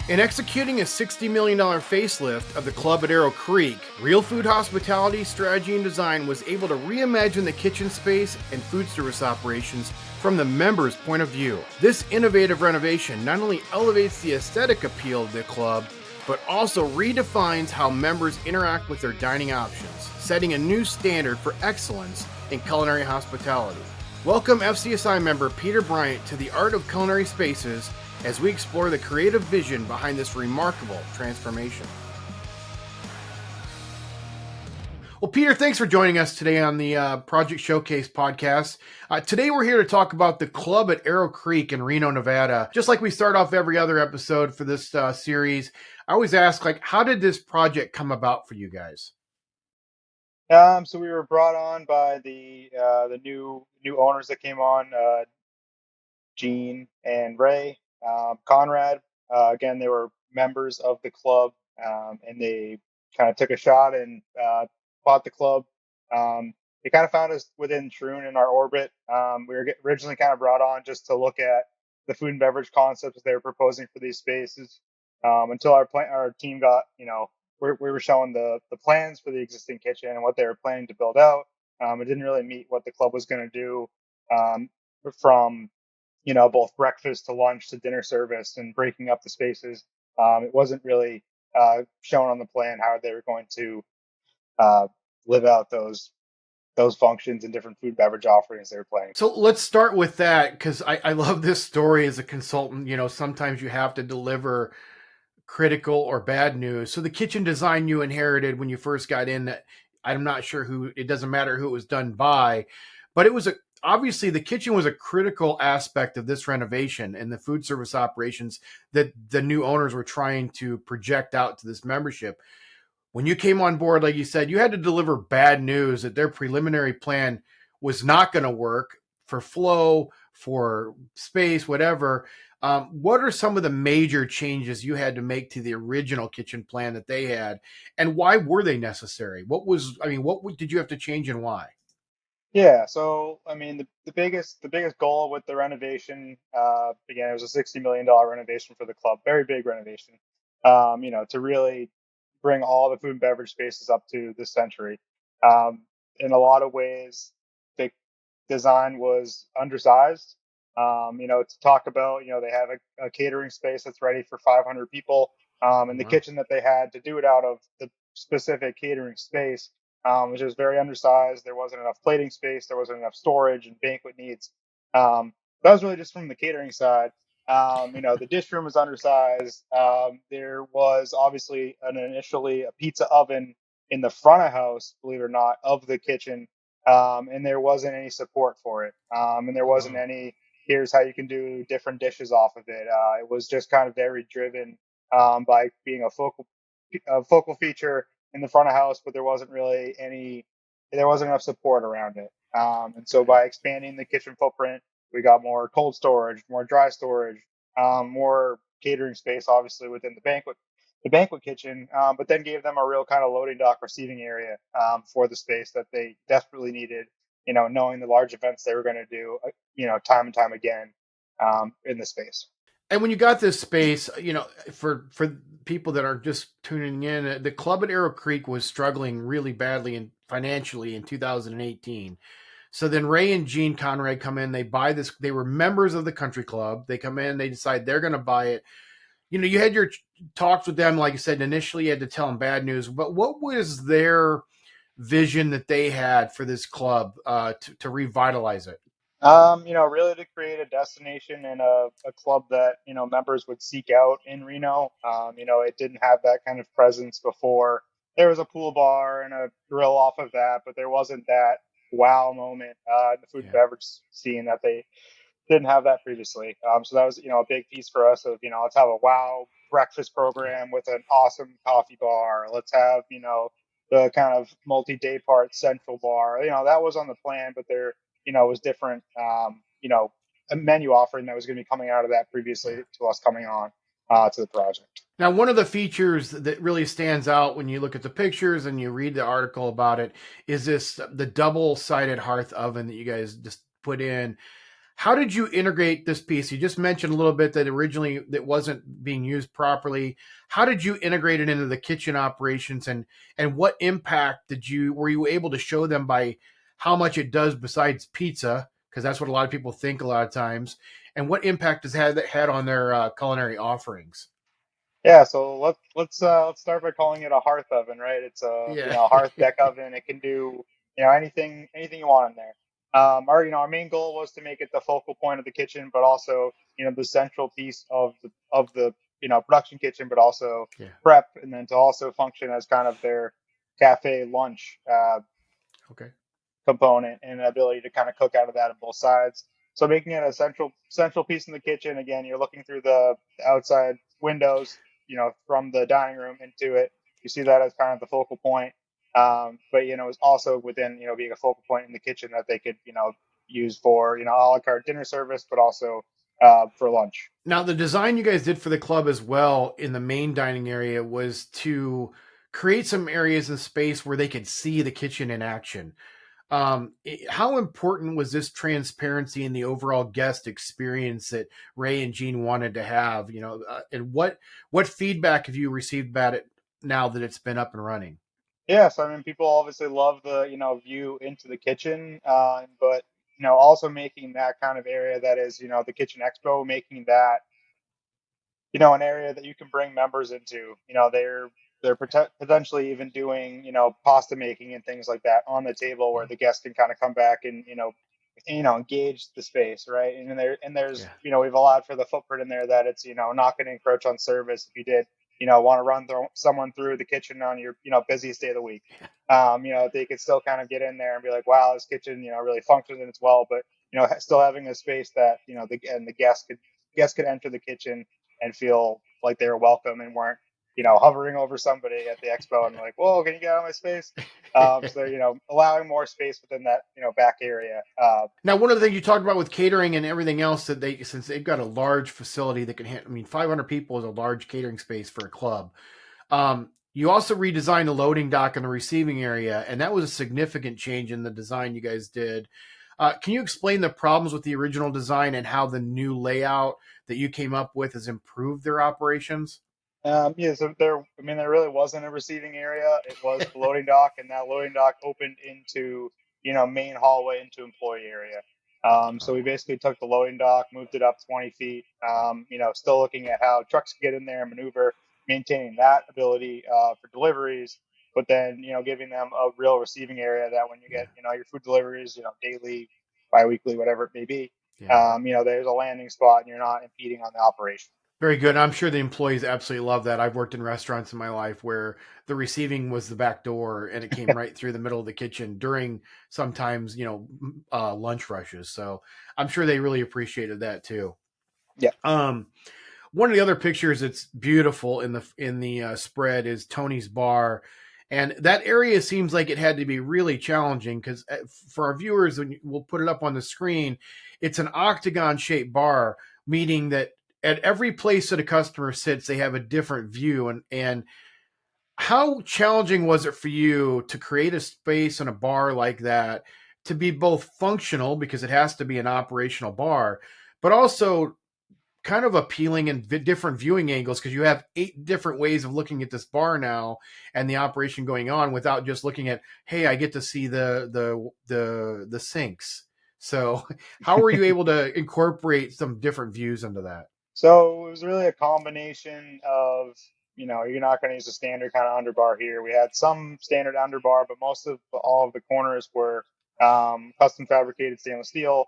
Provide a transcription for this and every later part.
In executing a $60 million facelift of the club at ArrowCreek, RealFood Hospitality Strategy and Design was able to reimagine the kitchen space and food service operations from the members' point of view. This innovative renovation not only elevates the aesthetic appeal of the club, but also redefines how members interact with their dining options, setting a new standard for excellence in culinary hospitality. Welcome FCSI member Peter Bryant to the Art of Culinary Spaces as we explore the creative vision behind this remarkable transformation. Well, Peter, thanks for joining us today on the Project Showcase podcast. Today we're here to talk about the club at ArrowCreek in Reno, Nevada. Just like we start off every other episode for this series, I always ask, how did this project come about for you guys? So we were brought on by the new owners that came on, Gene and Ray, Conrad. Again, they were members of the club, and they kind of took a shot and bought the club. They kind of found us within Troon in our orbit. We were originally kind of brought on just to look at the food and beverage concepts they were proposing for these spaces. Until our team got, we were showing the plans for the existing kitchen and what they were planning to build out. It didn't really meet what the club was going to do, from both breakfast to lunch to dinner service and breaking up the spaces. It wasn't really shown on the plan how they were going to live out those functions and different food beverage offerings they were planning. So let's start with that, because I love this story as a consultant. Sometimes you have to deliver critical or bad news. So the kitchen design you inherited when you first got in, I'm not sure it doesn't matter who it was done by, but it was obviously the kitchen was a critical aspect of this renovation and the food service operations that the new owners were trying to project out to this membership. When you came on board, like you said, you had to deliver bad news that their preliminary plan was not going to work for flow, for space, whatever. What are some of the major changes you had to make to the original kitchen plan that they had, and why were they necessary? What did you have to change and why? Yeah, so I mean, the biggest goal with the renovation, again, it was a $60 million renovation for the club, very big renovation. To really bring all the food and beverage spaces up to this century. Um, in a lot of ways, the design was undersized. To talk about, they have a catering space that's ready for 500 people, and the Wow. kitchen that they had to do it out of the specific catering space was just very undersized. There wasn't enough plating space. There wasn't enough storage and banquet needs. That was really just from the catering side. The dish room was undersized. There was obviously initially a pizza oven in the front of house, believe it or not, of the kitchen, and there wasn't any support for it. And there Oh, wasn't wow. any, here's how you can do different dishes off of it. It was just kind of very driven by being a focal feature in the front of house, but there wasn't enough support around it. And so Okay. by expanding the kitchen footprint, we got more cold storage, more dry storage, more catering space, obviously within the banquet kitchen, but then gave them a real kind of loading dock receiving area for the space that they desperately needed. Knowing the large events they were going to do, time and time again in the space. And when you got this space, for people that are just tuning in, the club at ArrowCreek was struggling really badly and financially in 2018. So then Ray and Gene Conrad come in, they buy this. They were members of the country club. They come in, they decide they're going to buy it. You had your talks with them, like I said, initially you had to tell them bad news, but what was their vision that they had for this club to revitalize it? Really to create a destination and a club that, members would seek out in Reno. It didn't have that kind of presence before. There was a pool bar and a grill off of that, but there wasn't that wow moment in the food and Yeah. beverage scene that they didn't have that previously. So that was, a big piece for us of, let's have a wow breakfast program with an awesome coffee bar. Let's have, the kind of multi-day part central bar. That was on the plan, but there, was different, a menu offering that was going to be coming out of that previously Yeah. to us coming on to the project. Now, one of the features that really stands out when you look at the pictures and you read the article about it is the double-sided hearth oven that you guys just put in. How did you integrate this piece? You just mentioned a little bit that originally that wasn't being used properly. How did you integrate it into the kitchen operations, and what impact did you were you able to show them by how much it does besides pizza? Because that's what a lot of people think a lot of times. And what impact has had on their culinary offerings? Yeah, so let's start by calling it a hearth oven, right? It's a Yeah. hearth deck oven. It can do anything you want in there. Our main goal was to make it the focal point of the kitchen, but also the central piece of the production kitchen, but also Yeah. prep, and then to also function as kind of their cafe lunch Okay. component and an ability to kind of cook out of that on both sides. So making it a central piece in the kitchen. Again, you're looking through the outside windows, from the dining room into it. You see that as kind of the focal point. But it's also within being a focal point in the kitchen that they could use for a la carte dinner service, but also for lunch. Now, the design you guys did for the club as well in the main dining area was to create some areas in space where they could see the kitchen in action. How important was this transparency in the overall guest experience that Ray and Gene wanted to have? And what feedback have you received about it now that it's been up and running? Yeah, so I mean, people obviously love the view into the kitchen, but also making that kind of area that is the kitchen expo, making that an area that you can bring members into. They're potentially even doing pasta making and things like that on the table where the guests can kind of come back and engage the space, right? And there's Yeah. we've allowed for the footprint in there that it's not going to encroach on service if you did want to run someone through the kitchen on your busiest day of the week. They could still kind of get in there and be like, wow, this kitchen really functions and it's well, but still having a space that the guests could enter the kitchen and feel like they were welcome and weren't hovering over somebody at the expo and like, whoa, can you get out of my space? So they're allowing more space within that back area. Now, one of the things you talked about with catering and everything else that since they've got a large facility that can handle, I mean, 500 people is a large catering space for a club. You also redesigned the loading dock in the receiving area, and that was a significant change in the design you guys did. Can you explain the problems with the original design and how the new layout that you came up with has improved their operations? Yeah, so there really wasn't a receiving area. It was the loading dock, and that loading dock opened into, main hallway into employee area. So we Oh, basically took the loading dock, moved it up 20 feet, still looking at how trucks get in there and maneuver, maintaining that ability for deliveries, but then, giving them a real receiving area that when you yeah, get, your food deliveries, daily, biweekly, whatever it may be, yeah. there's a landing spot and you're not impeding on the operation. Very good. I'm sure the employees absolutely love that. I've worked in restaurants in my life where the receiving was the back door and it came right through the middle of the kitchen during sometimes, lunch rushes. So I'm sure they really appreciated that too. Yeah. Um, One of the other pictures that's beautiful in the spread is Tony's bar, and that area seems like it had to be really challenging because for our viewers, we'll put it up on the screen. It's an octagon shaped bar, meaning that at every place that a customer sits, they have a different view. And how challenging was it for you to create a space in a bar like that to be both functional because it has to be an operational bar, but also kind of appealing in different viewing angles because you have 8 different ways of looking at this bar now and the operation going on without just looking at, hey, I get to see the sinks. So how were you able to incorporate some different views into that? So it was really a combination of, you're not going to use a standard kind of underbar here. We had some standard underbar, but most of all of the corners were custom fabricated stainless steel,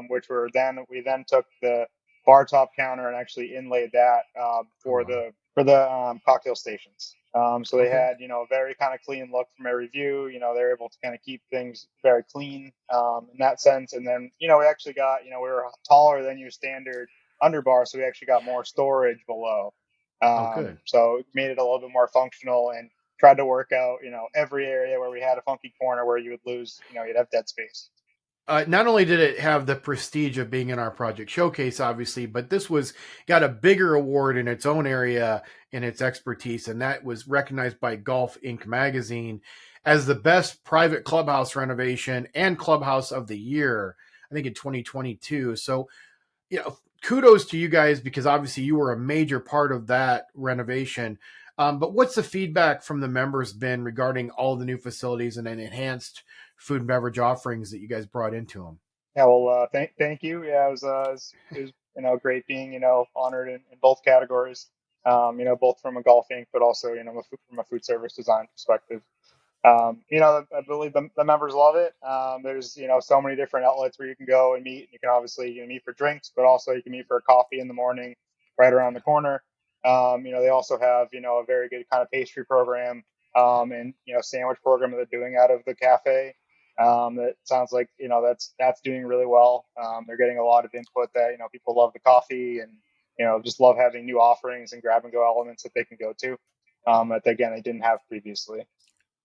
which we then took the bar top counter and actually inlaid that Oh for wow. the cocktail stations. So they Okay. had a very kind of clean look from every view. They're able to kind of keep things very clean in that sense. And then we actually got we were taller than your standard underbar, so we actually got more storage below. Oh good. So it made it a little bit more functional and tried to work out, every area where we had a funky corner where you would lose, you'd have dead space. Not only did it have the prestige of being in our project showcase, obviously, but this was got a bigger award in its own area in its expertise, and that was recognized by Golf Inc. magazine as the best private clubhouse renovation and clubhouse of the year. think in 2022. So, kudos to you guys, because obviously you were a major part of that renovation. But what's the feedback from the members been regarding all the new facilities and then enhanced food and beverage offerings that you guys brought into them? Yeah, well, thank you. Yeah, it was great being honored in both categories. Both from a golfing, but also from a food service design perspective. I believe the members love it. There's, so many different outlets where you can go and meet. You can obviously meet for drinks, but also you can meet for a coffee in the morning right around the corner. They also have, a very good kind of pastry program, and, sandwich program that they're doing out of the cafe. That sounds like, that's doing really well. They're getting a lot of input that, people love the coffee and, just love having new offerings and grab and go elements that they can go to. That again, they didn't have previously.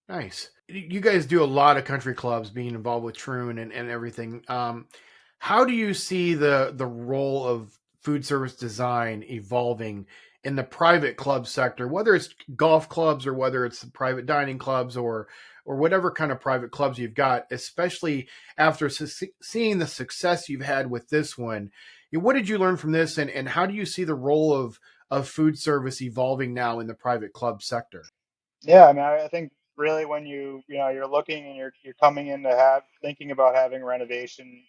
Nice. You guys do a lot of country clubs, being involved with Troon and everything. How do you see the role of food service design evolving in the private club sector, whether it's golf clubs or whether it's private dining clubs or whatever kind of private clubs you've got, especially after seeing the success you've had with this one? What did you learn from this, and how do you see the role of food service evolving now in the private club sector? Yeah, I mean, I think really when you're looking and you're coming in to have thinking about having renovation,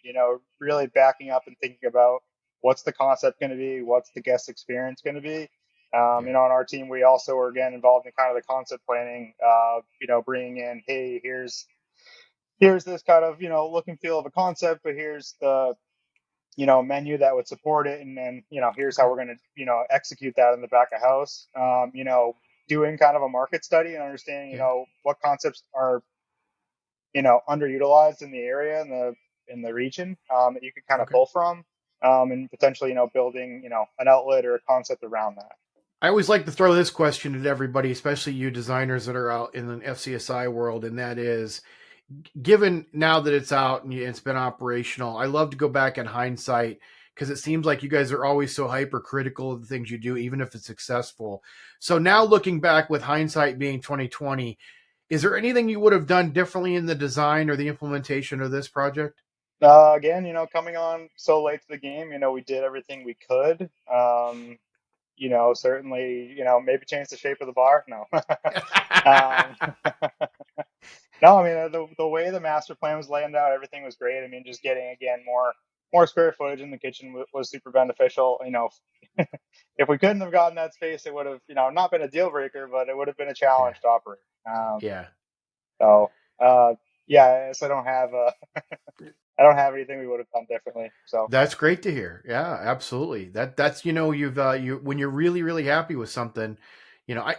really backing up and thinking about what's the concept going to be, what's the guest experience going to be. Yeah. On our team, we also were again involved in kind of the concept planning. Bringing in, hey, here's this kind of look and feel of a concept, but here's the menu that would support it, and then here's how Okay. we're going to execute that in the back of house. Doing kind of a market study and understanding Yeah. what concepts are underutilized in the area and the region, that you could kind of Okay. pull from, and potentially building an outlet or a concept around that. I always like to throw this question at everybody, especially you designers that are out in the FCSI world, and that is, given now that it's out and it's been operational, I love to go back in hindsight, because it seems like you guys are always so hypercritical of the things you do, even if it's successful. So now looking back with hindsight being 2020, is there anything you would have done differently in the design or the implementation of this project? Again, coming on so late to the game, we did everything we could. Certainly, maybe change the shape of the bar. No. um, No, I mean the way the master plan was laid out, everything was great. I mean, just getting again more square footage in the kitchen was super beneficial. If we couldn't have gotten that space, it would have not been a deal breaker, but it would have been a Yeah. challenge to operate. Yeah. So yeah, so I don't have anything we would have done differently. So That's great to hear. Yeah, absolutely. That's you've you when you're really really happy with something,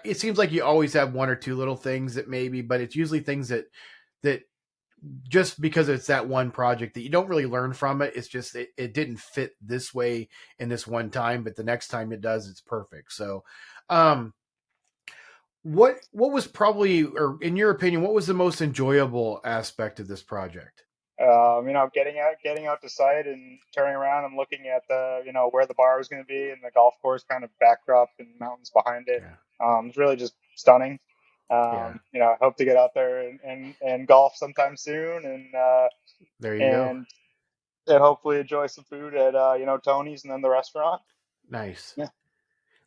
it seems like you always have one or two little things that maybe, but it's usually things that just because it's that one project that you don't really learn from it. It's just it didn't fit this way in this one time, but the next time it does, it's perfect. So, um, what was probably, or in your opinion, what was the most enjoyable aspect of this project? getting out to site and turning around and looking at the where the bar was going to be and the golf course kind of backdrop and mountains behind it. Yeah, It's really just stunning. yeah. I hope to get out there and golf sometime soon, There you go. and and hopefully enjoy some food at Tony's and then the restaurant. Nice. Yeah,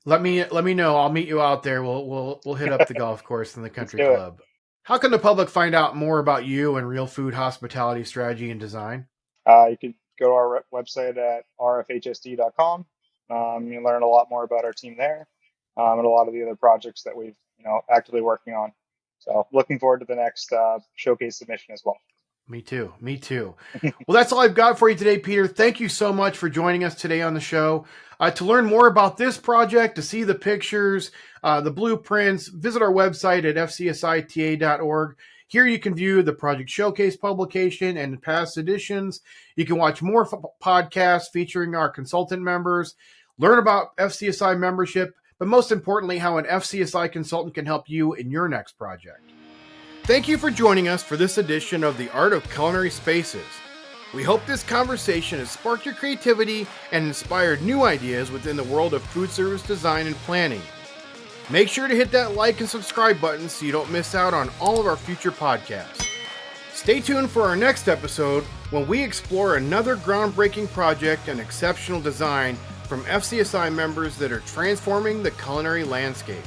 Let me know. I'll meet you out there. We'll hit up the golf course and the let's country do it. club. How can the public find out more about you and Real Food Hospitality strategy and design? You can go to our website at rfhsd.com. You can learn a lot more about our team there, and a lot of the other projects that we've actively working on. So looking forward to the next showcase submission as well. Me too. Me too. Well, that's all I've got for you today, Peter. Thank you so much for joining us today on the show. To learn more about this project, to see the pictures, the blueprints, visit our website at fcsita.org. Here you can view the project showcase publication and past editions. You can watch more podcasts featuring our consultant members, learn about FCSI membership, but most importantly, how an FCSI consultant can help you in your next project. Thank you for joining us for this edition of the Art of Culinary Spaces. We hope this conversation has sparked your creativity and inspired new ideas within the world of food service design and planning. Make sure to hit that like and subscribe button so you don't miss out on all of our future podcasts. Stay tuned for our next episode, when we explore another groundbreaking project and exceptional design from FCSI members that are transforming the culinary landscape.